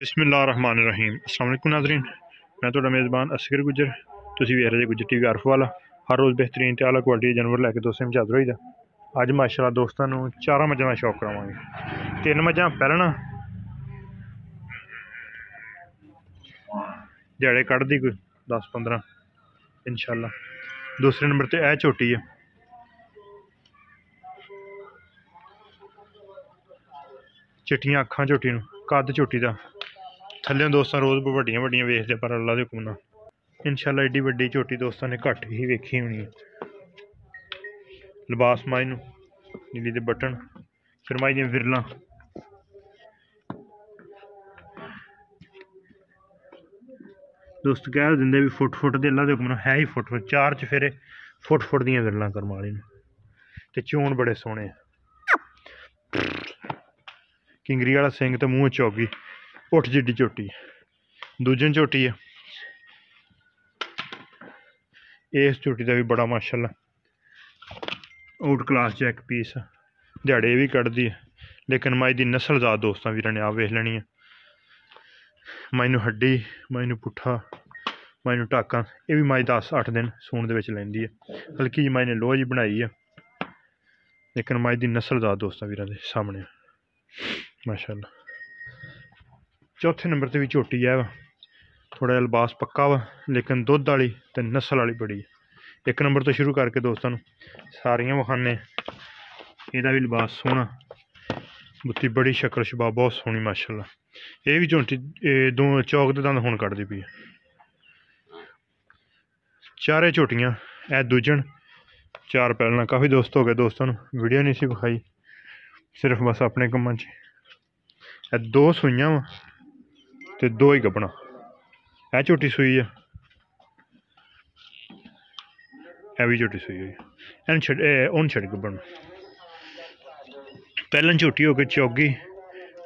बिस्मिल्लाहिर्रहमानिर्रहीम। अस्सलाम वालेकुम नाज़रीन, मैं तो मेज़बान असगर गुजर। तुसीं वेख रहे गुजर टीवी आरफ वाला। हर रोज़ बेहतरीन ते आला क्वालिटी जानवर लैके दोस्तें में हाज़र होईदा। अज माशाअल्लाह दोस्तों नूं 4 मझां दा शौक करावांगे। 3 मझां पैलना दिहाड़े कढ़दी कोई 10-15 इंशाअल्लाह। दूसरे नंबर ते यह झोटी है, चिट्टियां अखां झोटी नूं, कद झोटी दा थल्ले दोस्तों रोज़ वड्डियां वड्डियां वेखदे, पर अल्लाह दे हुक्म नाल इंशाअल्लाह एड्डी वड्डी झोटी दोस्तों ने घट ही वेखी होनी है। लिबास माई नूं नीली दे बटन, फिर माई दियां विरलां, दोस्त कह दिंदे भी फुट दे, अल्लाह दे हुक्म नाल है ही फुट 4 चफेरे फुट दियां विरलां करम वाली ने, ते चून बड़े सोहने। किंगरी वाला सिंह ते मूँह चौगी, उठ जिड्डी झोटी। दूजन झोटी है, इस झोटी का भी बड़ा माशाअल्लाह आउट क्लास जैक पीस, दिहाड़े भी कढ़दी है, लेकिन माई दी नस्ल ज़ात दोस्तों वीरां ने आप वेख लेनी है। माई नूं हड्डी, माई नूं पुट्ठा, माई नूं टाका, ये भी माई 10-8 दिन सूण दे विच लैंदी है। हल्की जी माई ने लोह जी बनाई है, लेकिन माई दी नस्ल ज़ात दोस्तों वीरां दे सामने माशाअल्लाह। चौथे नंबर ते भी झोटी है, थोड़ा जिहा लिबास पक्का वा, लेकिन दुध वाली ते नस्ल वाली बड़ी है। 1 नंबर तो शुरू करके दोस्तों सारियां विखाने। इहदा भी लिबास सोहना, बुत्ती बड़ी, शक्ल शबाब बहुत सोहनी माशाअल्लाह। ये भी झोटी दो चौक दे दंद हुण कढ़दी पई है। चारे झोटियां ए दूजन, 4 पैलना। काफ़ी दोस्त हो गए दोस्तों वीडियो नहीं सी विखाई, सिर्फ बस अपने कम्मां च। 2 सूइयां वा ते 2 ही गब्बना। यह झोटी सूई है, यह भी झोटी सूई हुई है, उन छड़ गब्बन। पैलन झोटी हो गई चौगी,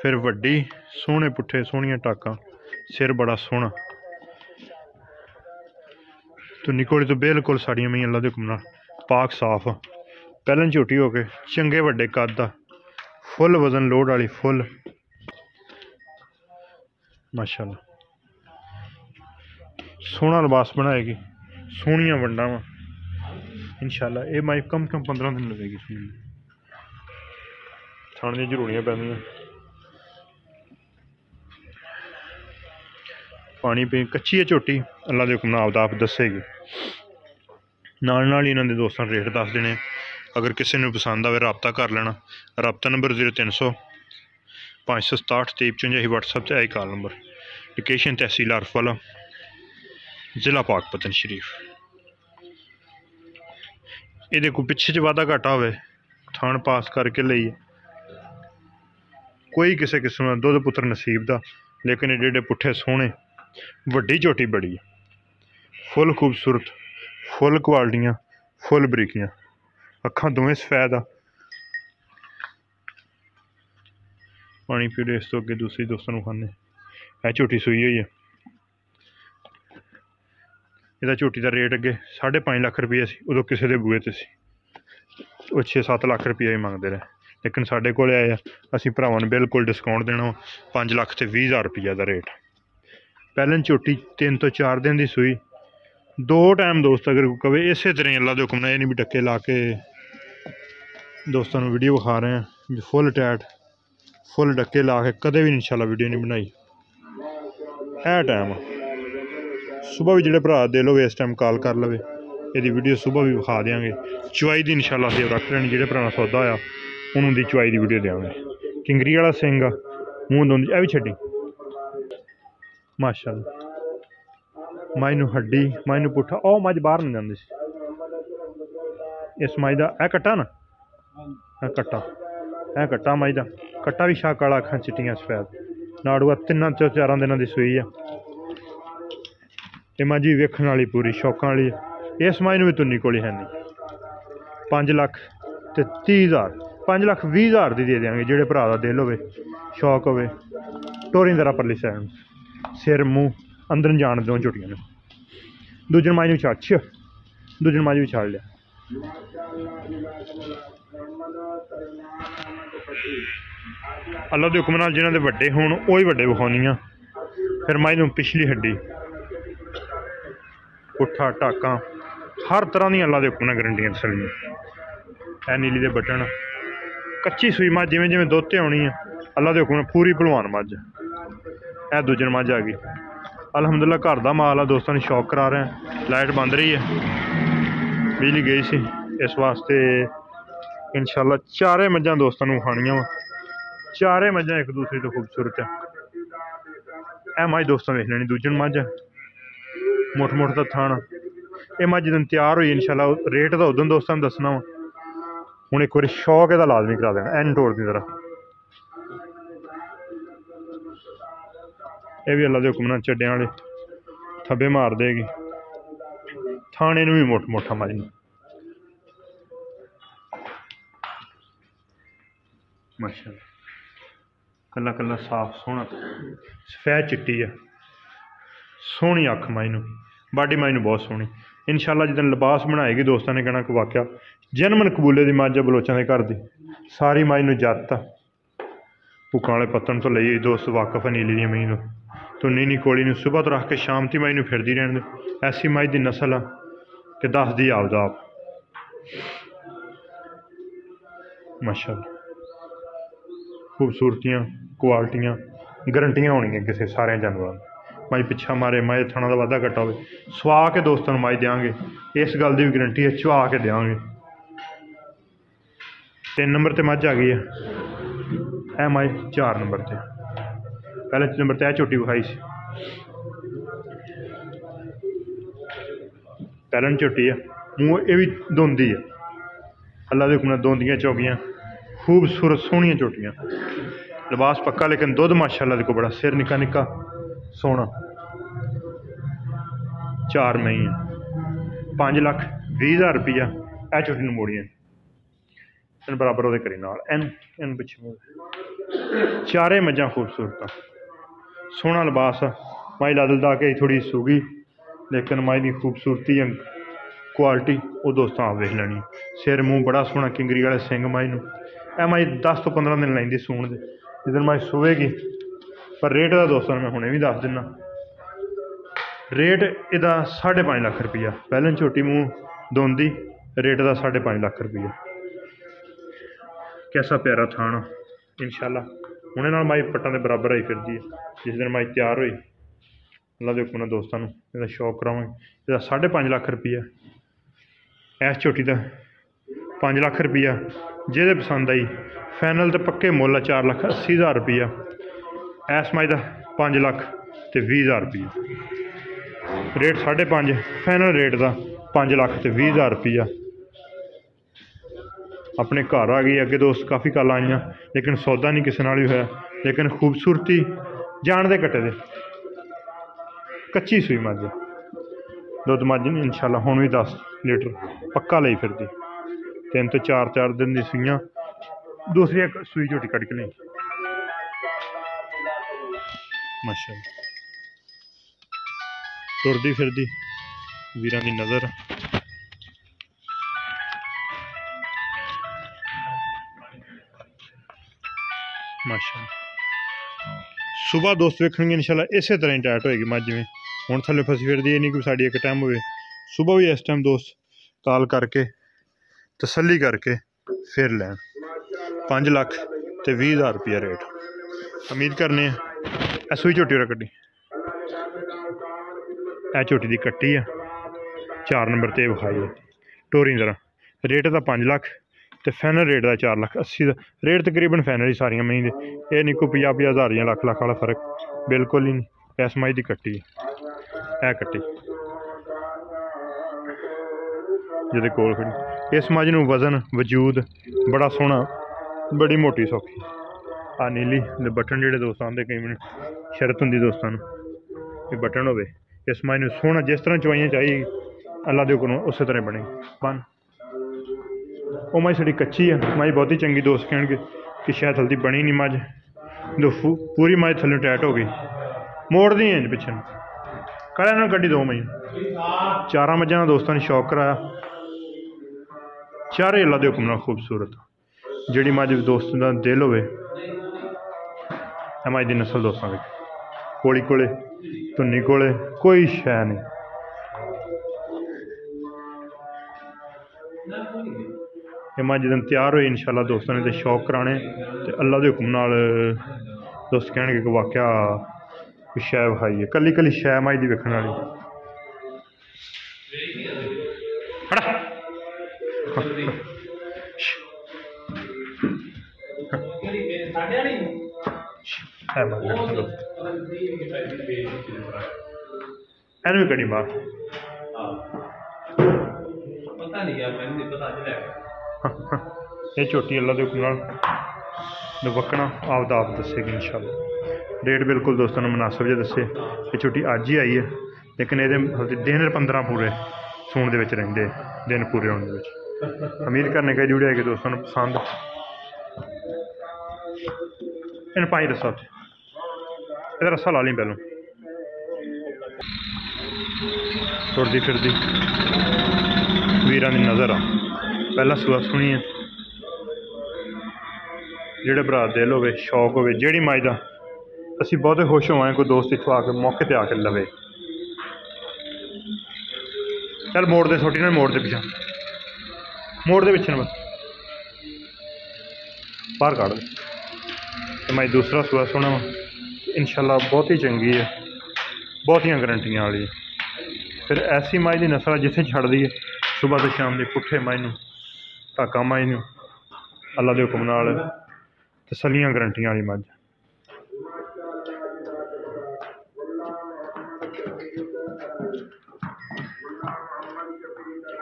फिर वड्डी, सोहने पुट्ठे, सोहनियां टाकां, सिर बड़ा सोहना। तो निकोड़ी तो बिल्कुल साड़ियां मैं अल्लाह दे हुक्म नाल पाक साफ। पैलन झोटी हो गए चंगे वड्डे कद दा, फुल वजन लोड वाली, फुल माशाअल्लाह। सोहना लिबास बनाएगी, सोहनियां वंडा वा इंशाअल्लाह। ये माई कम 15 दिन लगेगी सुनने, थाने दी जरूरियां पैंदियां। पानी पी कच्ची है झोटी, अल्लाह के हुक्म नाल आप दसेगी। नाल ही इन्होंने दोस्तों रेट दस देने। अगर किसी ने पसंद आए रबता कर लेना। रबता नंबर 0300 567 2355 व्हाट्सएप से आई कॉल नंबर। लोकेशन तहसील आरफ वाला, जिला पाकपतन शरीफ। ये को पिछे च वाधा घाटा हो, थान पास करके लिए कोई किसी किस्म का दुध पुत्र नसीब का, लेकिन एडे एडे पुट्ठे सोहने, वड्डी झोटी बड़ी है, फुल खूबसूरत, फुल क्वालिटियां, फुल बरीकियां, अखां दोवें सफेद आ। पानी पीड़े इस तो अगे दूसरी दोस्तों खाने। यह झोटी सूई हुई है। यदा झोटी का रेट अगे 5.5 लाख रुपये सी, उदों किसी के बूहे ते सी, वो 6-7 लाख रुपया ही मंगते रहे, लेकिन साढ़े को आए असी भरावां नूं बिल्कुल डिस्काउंट देना 5 लाख ते 20,000 रुपया का रेट। पैलन झोटी 3 तो 4 दिन की सूई, 2 टाइम दोस्त अगर कोई कहे इस तरह अल्लाह के हुक्म, ये नहीं भी डक्के ला के दोस्तों वीडियो विखा रहे हैं, फुल टैट फुल डक्के ला के कदे भी इंशाल्लाह वीडियो नहीं बनाई। ए टाइम सुबह भी जो भरा दे लो इस टाइम कॉल कर लवे, यदि वीडियो सुबह भी विखा देंगे। चुवाई की इंशाल्लाह सेव रख लेनी, जो भरा सौदा होया उन्होंने चुवाई की वीडियो देंगे। किंगरी वाला सिंह मूँह दोंदी, यह भी छड्डी माशाअल्लाह। माई नूं हड्डी, माई नूं पुट्ठा, ओ मझ बाहर नहीं जाती। इस माई का यह कट्टा ना, यह कट्टा माई का कट्टा भी शाह काला, अखां चिट्टियां सफेद, नाड़ूआ 3-4 दिनों की सूई है। ये माँ जी वेखण वाली पूरी शौकां वाली है। इस माई नूं भी तुन्नी कोली है नहीं। 5 लाख ते 30,000, 5 लाख 20,000 की दे देंगे, जोड़े भरा का दिल हो, शौक हो, टोरी तरह परली सैन, सिर मूँह अंदर जान दो झोटियां ने। दूजन माई छड़, दूजन माई भी छड़ लिया। अल्लाह के हुक्म नाल जिन्हां दे वड्डे होण, ओही वड्डे विखाउणियां, फिर माई नूं पिछली हड्डी पुट्ठा टाका हर तरह दी अल्लाह दे हुक्म नाल गारंटियां तसल्लियां। ए नीली दे बटन कच्ची सूई मझ जिवें जिवें दुध ते आउणी है अल्लाह दे हुक्म नाल पूरी भलवान मझ। ए दूजन मझ आ गई अलहमदुलिल्लाह घर दा माल आ दोस्तों ने शौक करा रहे हैं। लाइट बंद रही है बिजली गई सी इस वास्ते इंशाल्लाह चारे मझां दोस्तों नूं खाणियां वा। चारे मझां एक दूसरे तो खूबसूरत है। ए मझ दोस्तों वेख लैनी दूजन मझ मुठ मुठ दा थान। ये मझ दिन तैयार हुई इंशाल्लाह रेट तो उदों दोस्तों ने दसना वा। हुण एक बार शौक एदा लाजमी करा देना एन तोड़ दी तरह। ये भी अल्लाह के हुक्म नाल चड्डियां वाले थब्बे मार देगी। थाने नूं भी मुठ मुठा मझ नूं माशाअल्लाह कल्ला कल्ला साफ सोहना सफेद चिट्टी है सोहनी अख मझ नूं बाडी मझ नूं बहुत सोहनी। इंशाल्लाह जिदन लिबास बनाएगी दोस्तों ने कहना कि वाकया जनमन कबूले की मझ बलोचां के घर की सारी मझ नूं जत भुक्कां वाले पत्तन तो लई दोस्त वाकफ है नीली दी मई तो तुन्नी नी कोली नूं सुबह तो रख के शाम ती मई नूं फिरदी रहण दे। ऐसी मझ की नस्ल आ कि दस दी आपदा आप माशाअल्लाह खूबसूरतियाँ क्वालिटियाँ गारंटियाँ होनियां किसी सारे जानवरों मई पिछा मारे मई थणा का वाधा घट्टा हो सुआ के दोस्तों मई देंगे इस गल की भी गारंटी है चुहा के देंगे। 3 नंबर पर मझ आ गई है ए मई 4 नंबर पर पहले नंबर पर झोटी विखाई सी पहले झोटी है मूँह ये भी दोंदी है अल्लाह के हुक्म नाल दोंदियां चौगियां खूबसूरत सोहनियां झोटियां लिबास पक्का लेकिन दुध माशाअल्लाह देखो बड़ा सिर निक्का निक्का सोना 4 मई है 5,20,000 रुपया ए झोटी नूं मोड़ियां इन बराबर वो करी नाल एन एन पिछे चारे मझां खूबसूरत सोहना लिबास माई लदलदा के थोड़ी सूगी लेकिन माई की खूबसूरती क्वालिटी वो दोस्तों आप वेख लैनी। सिर मूँह बड़ा सोहना किंगरी वाले सिंग माई नूं ए माई 10 तो 15 दिन लैंदी सूण दे जिदन माई सुवेगी। पर रेट का दोस्तों मैं हुणे भी दस दिना रेट इहदा 5.5 लाख रुपया पहले छोटी मूँह दोंदी रेट का 5.5 लाख रुपया। कैसा प्यारा थान इंशाल्लाह हुणे नाल माई पट्टां दे बराबर आई फिरदी है। जिस दिन माई तैयार हुई अल्लाह के हुक्म नाल दोस्तों इसका शौक करावांगे। इसका 5.5 लाख रुपया इस झोटी का 5 लाख रुपया जिहदे पसंद आई फाइनल तो पक्के मुल 4,80,000 रुपया इस मई का 5,20,000 रुपया रेट 5.5 फाइनल रेट का 5,20,000 रुपया अपने घर आ गई। अगे दोस्त काफ़ी कल आईयां लेकिन सौदा नहीं किसी नाल भी होया लेकिन खूबसूरती जान दे कट्टे दे कच्ची सूई मझ दुध मझ नहीं इंशाल्लाह हुण भी 10 लीटर पक्का लई फिरदी 3 तो 4 दिन दी सूइयां दूसरी एक सूई झोटी कट के नहीं माशाअल्लाह तुरदी फिरदी वीरां दी नज़र माशाअल्लाह। सुबह दोस्त वेखणगे इंशाल्लाह इस तरह ही टाइट होएगी मझ जिवें हुण थल्ले फसी फिरदी नहीं कि साड़ी एक टाइम होवे सुबह भी इस टाइम दोस्त कॉल करके तसल्ली करके फिर लैन 5,20,000 रुपया रेट उम्मीद करने सूई झोटी और कट्टी ए झोटी की कट्टी है 4 नंबर पर विखाई है टोरी तरह रेट का 5 लाख तो फाइनल रेट का 4,80,000 रेट तकरीबन फाइनल ही सारियां मई दे ये नहीं कोई 50,000 या लाख वाला फर्क बिल्कुल ही नहीं। इस मई की कट्टी है ए कट्टी जिहदे कोल खड़ी इस मझ नूं वजन वजूद बड़ा सोहना बड़ी मोटी सौखी आ नीली दे बटन जिहड़े दोस्त आंदे कई मिनट शरत हुंदी दोस्तां नूं कि बटन होवे इस मझ नूं सोहना जिस तरह चवाइयां चाहिए अल्लाह दे हुक्म उस तरह बने बन वो मझ थोड़ी कच्ची है मझ बहुत ही चंगी दोस्त कहेंगे कि शायद हल्दी बनी नहीं मझ दो पूरी मझ थल्ले टाइट हो गई मोड़ दी इंज पिछे कड़े ना कड्डी दो मई 4 मझां दोस्तों ने शौक कराया चारे अल्लाह के हुक्म नाल खूबसूरत जिहड़ी मझ दोस्त का दिल होवे मझ की नस्ल दोस्तों कोली कोले धुन्नी कोले कोई शै नहीं। ये मैं जिस दिन तैयार हुई इंशाल्लाह दोस्तों ने तो शौक कराने तो अल्लाह के हुक्म नाल दोस्त कहणगे कि वाकया कोई शै विखाई है, कली कली शै माई दी वेखण वाली। एनू कड़ी मार ये झोटी अल्लाह के हुक्म नाल वकना आप दसेगी इंशाल्लाह। डेट बिल्कुल दोस्तों ने मुनासिब जो दसे। ये झोटी अज ही आई है लेकिन ये दिन 15 पूरे सूण दे विच रहिंदे दिन पूरे होने दे विच। उम्मीद करने का जुड़े कि दोस्तों ने पसंद इन पाई रस्सा इधर रस्सा ला ली पहलों तुरदी फिरदी वीरां दी नज़र आ पहला सुआ सुनी है। जेड़े भरा दिल होवे शौक होवे जेड़ी माई दा असी बहुते खुश होवां कोई दोस्त इत्थों आके मौके ते आके लवे। चल मोड़ दे छोटी ने मोड़ दे पिछा मोड़ दे पिछे बस बाहर काट दे। तो मैं दूसरा सुआ सुना वा इंशाल्लाह बहुत ही चंगी है, बहुत ही गारंटियां वाली है। फिर ऐसी माई की नस्ल जिथे छड़ दी है सुबह तो शाम की पुट्ठे माई नूं ढाका माई नूं अल्लाह के हुक्म नाल तसलियां गारंटियां वाली मझ।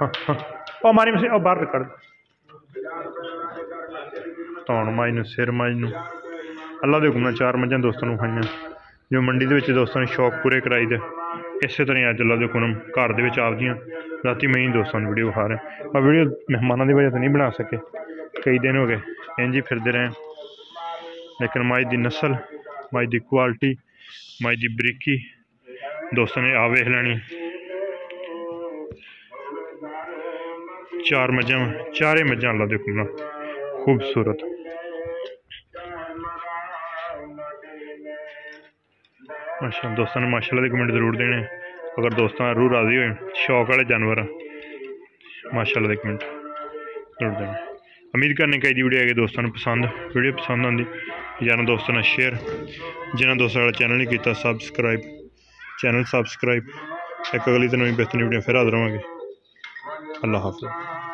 हाँ मारी मसी बाहर कर धौन माई नूं सिर माई नूं अल्लाह के हुक्म नाल 4 मझां दोस्तों नूं खाइयां जो मंडी दे विच दोस्तों ने शौक पूरे कराई दे। इस तरह अज अल्लाह के हुक्म घर दे विच आपदियां राती मैं ही दोस्तों ने वीडियो विखा रहे। मैं वीडियो मेहमानों की वजह से नहीं बना सके, कई दिन हो गए इंज ही फिरदे रहे, लेकिन माई की नस्ल माई की क्वालिटी माई की बरीकी दोस्तों ने आ वेख लैनी। 4 मझां 4 मझां अल्लाह के हुक्म नाल खूबसूरत। अच्छा दोस्तों ने माशाल्लाह के कमेंट जरूर देने अगर दोस्तों रूह राजी हो शौक वाले जानवर माशाल्लाह के कमेंट जरूर देने। उम्मीद करने का वीडियो है कि दोस्तों ने पसंद वीडियो पसंद आती यार दोस्तों ने शेयर जिन्हें दोस्तों का चैनल नहीं किया सबसक्राइब चैनल सबसक्राइब। एक अगली दिन बेहतरीन वीडियो फिर हाजिर होवांगे। अल्लाह हाफ़िज़।